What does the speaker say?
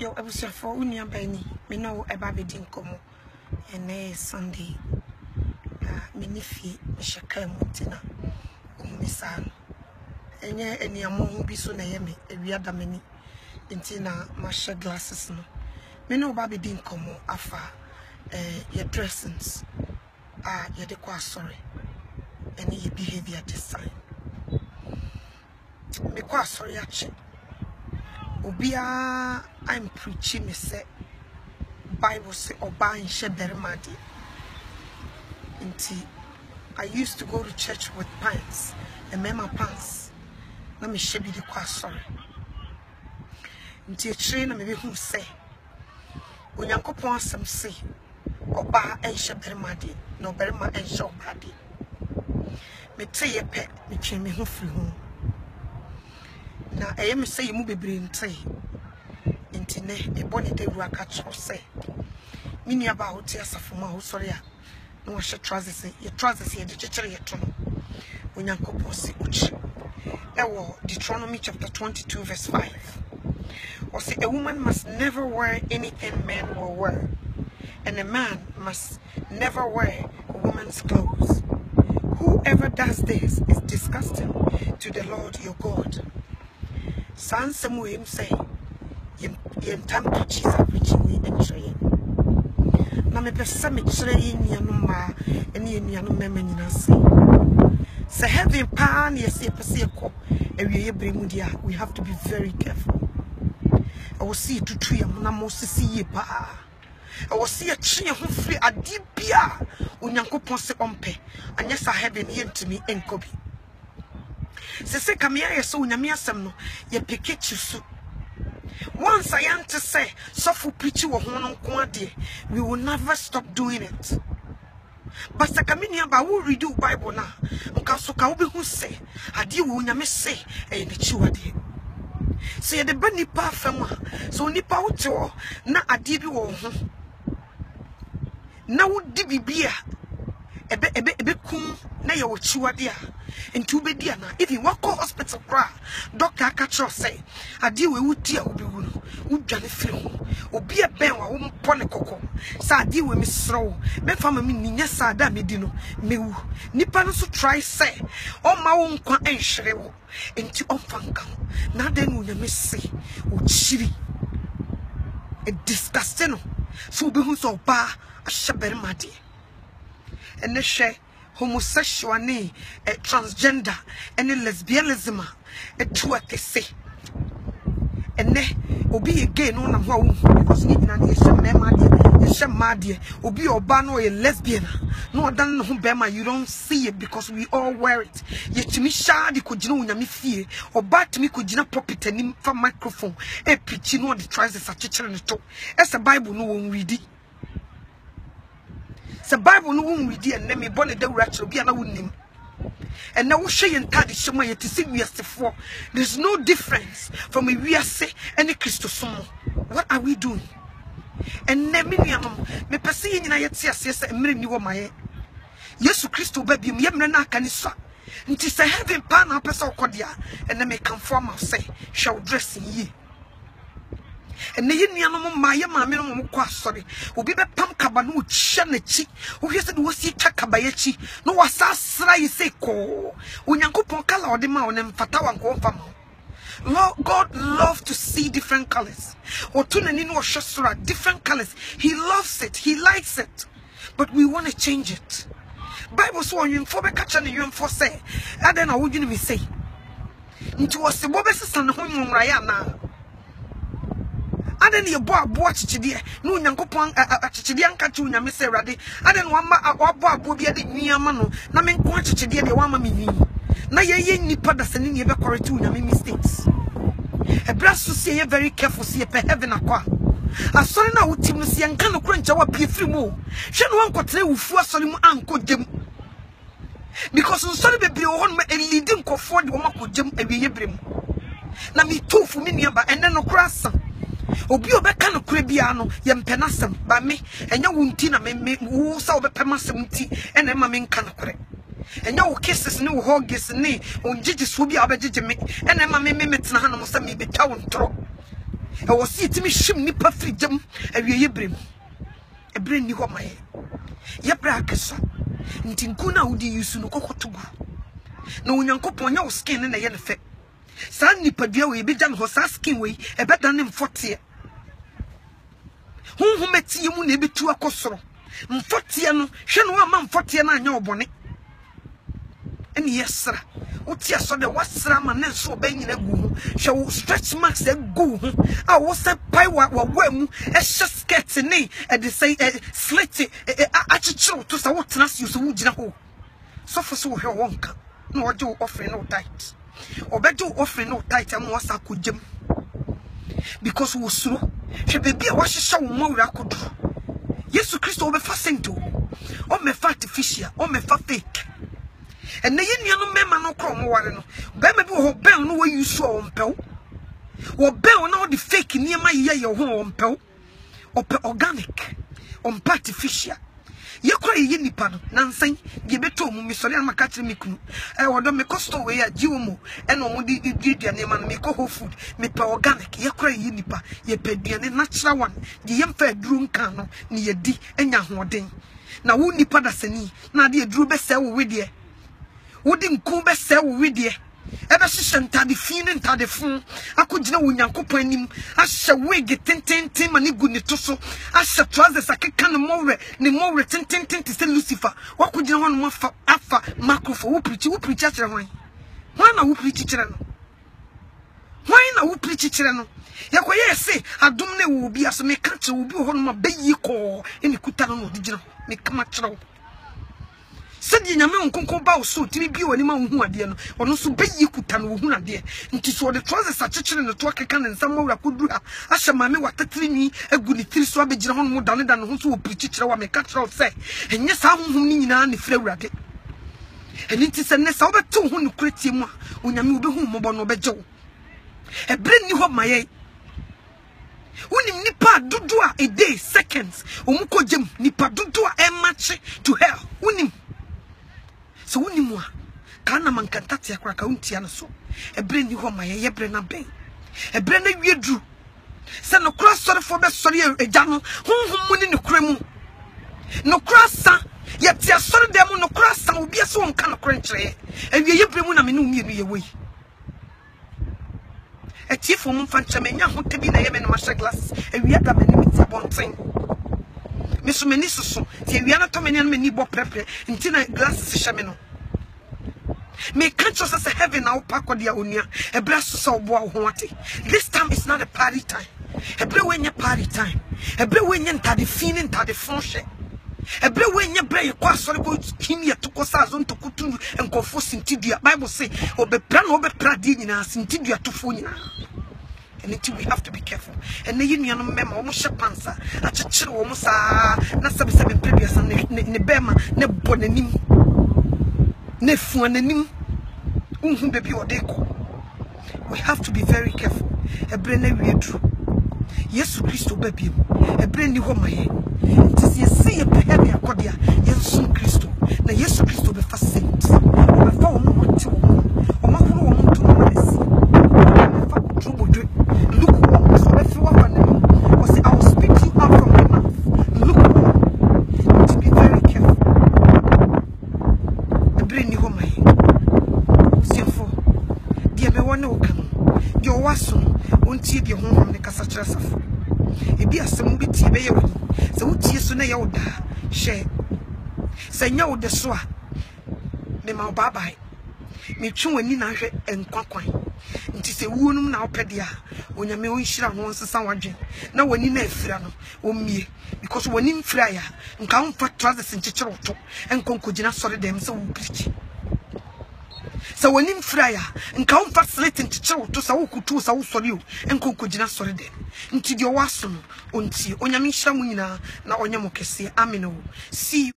Yo, I was for Unia Benny. Me know a baby didn't come. And Sunday, Minifi, Shaka Mutina, Missan. And yet, any among be so Naomi, a weird many. Intina, my shed glasses. No, me know baby didn't come. Afa, your dressings. You're the quite sorry. And your behavior this time. Me quite sorry, actually. Obaa, I'm preaching, me say, Bible say, Obaa and Sheberimadi. I used to go to church with pants, and mema pants. Let me show you the quite sorry. Until train, maybe who say, when you go on some say, Obaa and Sheberimadi, no Berima and Shobadi. Me tell you, pet, me train me who free home. Now, I am say you move be brain tay. Intine, a bonny day work at your say. Mini about tears of my sorry. No one should trousers, your trousers here, the teacher yet. When you go post it, Deuteronomy chapter 22, verse 5. Or say a woman must never wear anything men will wear, and a man must never wear a woman's clothes. Whoever does this is disgusting to the Lord your God. San Samuel say, "Yen time to cheese up reaching me and train." Na me pesa me train ya no ma, eni eni anu meme nyina say. Se heaven pan yes ye pese ko, ewie ye bremu dia. We have to be very careful. I will see tutu ya na mo sisi ye pa. I will see a tree ho free adibia. Onyankopon se ompe. Anya sa heaven ye ntimi enkobi. Se kamia yeso unyame asem no ye peke su. Once I am to say so preach wo ho no nko ade, we will never stop doing it. But se kamia ba wo read the Bible na nka so ka wo be hu say ade wo unyame say e ne chiwade. Se ye de ba nipa afema so nipa wo te wo na ade bi wo ho na wo di bibia ebe kum na ye wo chiwade a into bedia na even what call hospital cry doctor catch us say ade we wuti a obi wu no udwane firi ho obi e ben wa wo mpo ne kokko sa ade we misro me fama me ninya sa da me di no mewu nipa no so try say o ma wo nkwa enhwere wo enti onfanka na den wo nyame se o chiri e disgusting no so obi hu so ba a sheberimadi ene hwe homosexual ni transgender and lesbianism to a say ene obi again no na ho because ni na ye shemade obi oba no ye lesbian no odan no ho bema you don't see it because we all wear it yetimi shade ko gina unyame fie oba timi ko gina pulpit ani fa microphone e pichi no the trousers a chechere ne to esa bible no won readi. The Bible no one read and name me born the ratchet be an name. And now she and Taddy Shema yet to see we as for. There's no difference from a we are say any Christosomo. What are we doing? And Neminium, me perceiving in a yes, and many new my Yesu Christo baby, Yamna canisa. It is a heaven pan up as cordia, and then may conform of say, shall dress in ye. And the Indian Maya Mamma qua sorry, will be the pump cabanu chanechi, who has to see Chakabayachi, no was as I say co, Unyanko Poncala or the mountain and Fatawan Confam. God loves to see different colors. Or Tunanin or Shasura, different colors. He loves it, he likes it. But we want to change it. Bible so you for be catch and you for say, and then I wouldn't be say. It was the Bobes and home Rayana. And then you bought chichidie, no Yankopon a chichidian catchu, Yamese Radi, and then one boy be the Niamano, Namin quantity the one mammy. Na ye nipa da sending ye back or two Yami mistakes. A brass to say very careful, see a per heaven aqua. A son now would Tim see and can crunch our pea free more. Shan one could who force on him uncle Jim. Because on Sunday be on my leading co for the woman could jump every year brim. Na me too for me nearby and then no cross. Obi obeka no krebiano ye mpenasem ba me enya wunti na me wo sa obepemasem nti ena ma me nka no kre enya wo kisses ne wo hugs ne onjiji so bi abegege me ena ma me metena hanom sa me betwa wo ntro e wo se timi hwim nipa frigem awie yebrem ebre ni ho maye ye bra kesa nti nku na wodi yusu no kokotogu na onyankopon nya wo skin na ye ne fe sa nipa dua we be gyan ho sa skin we e beda ne mfote hunhumeti mu na ebetu akosoro mfote no hwe no ama mfote na anya obone eni yesra utia so de wasra ma ne so be nyina gu hu hwe stretch marks e gu hu a wo se pai wa mu e skirt ni e de say slit a chichiro to sa wo tena si so wo gina ho so for so hwe wonka na wo do offering no tight obedo offering no tight am wasa kogem because wo suro hwe bebi a wo hyehyɛ wo mawura kodu Yesu Kristo wo be fa sento o me fa artificial o me fa fake and na yin no mema no kro mo ware no be ma bi wo ben no we use o mpew wo ben no the fake niema ye ho o mpew o organic on artificial ye kra ye nipa no nansan ye beto mu mi sori an maka kire mi kunu wo do me costo we ya jiwo mu e no mo di duane ma no me ko whole food me pe organic ye kra ye nipa ye pe duane natural one ye yem fa duru nkan no ne ye di enya hoden na wo nipa da sani na de duru be se wo we de wodi nku be se wo we de ebe hyehyɛ ntade fi ne ntade fun akogina wo nyankopon anim ahyɛ wig tententen ma ne gu ne to so ahyɛ trousers akeka ne mowre tententen te se Lucifer wakogina ho no afa microphone wo preach akyerɛ hwan na wo preach kyerɛ no yakoye se adom ne wo bi aso me ka kyerɛ wo bi ho no ma bayi ko eni kuta no no digina me kama kyerɛ wo sedi nyame onkonko ba so timi bi wani ma hu ade no ono so bayi kuta no hu ade nti so de trousers akyekere ne to akeka ne nsam wura koduru ha ahye maame watatiri ni agu ne tiri so abegyina ho no dane ho so wo preach kyerɛ wa me ka kyerɛ se enye sa honhom ni nyina ne fra wurade eni nti se ne sa obeto ho ne kuretie mu a onyame obehu mmobɔ no obegye wo ebre ni ho maye unim nipa dodo a a day seconds omuko jem nipa dodo a match to hell unim so unim wa kana mankantati akra ka untia na so ebre ni ho maye yebre na ben ebre na wiedru se no kra sori fo be sori eja no honhom mu ni ne kra mu no kra sa yeti asori dem no kra sa obi ase won kan kra nkyere ewie yebre mu na me no mienu ye wei etiefo mu fa nkyeme nya ho tebi na ye me no ma glass ewie da me ni meti abonten mesumeni soso ti ewie na to me ni bo prepre nti na glass hye me no me can't just say heaven now pack dia onia ebra so obo ho ate this time is not a party time ebra wenye party time ebra wenye ntade fini ntade fonhye ebra wenye bra ye kwa sori ko kimi to ko sa zo ntokutu enkofo sintidua bible say obepra na obepra di nyina sintidua to fo nyina. And we have to be careful. And the union member almost pansa, a chill almost not 77 previous and ne bema, ne bonanim, ne fuanim, baby or deco. We have to be very careful. A brain we true. Yes, Christo baby, a brain new home. It is a sea of heavy accordia, yes, soon Christo. Now, yes, Christo be fast saints. Or found what to or my woman to mercy. Lukewarm, so if you want to say, I will speak you out from my mouth. Lukewarm, to be very careful. The brain you home, my for dear me one no come. Your wasson won't see the home from the Cassachas of. It be a some bit tea, so what tears soon a yoda share. Say no, the swa. The mau babai. Me chew when you know and quaquine. Nti se wonum na opedia onyame onhira ho nsesa wadwen na wani na afira no omie because wani mfira ya nka umfa trousers nchechero to enkonkogina sori dem se wo preach se wani mfira ya nka umfa slit nchechero to sa wo kutu sa wo sori o enkonkogina sori dem nti de waso no onti onyame nhira mu nyina na onyamo kese amen o see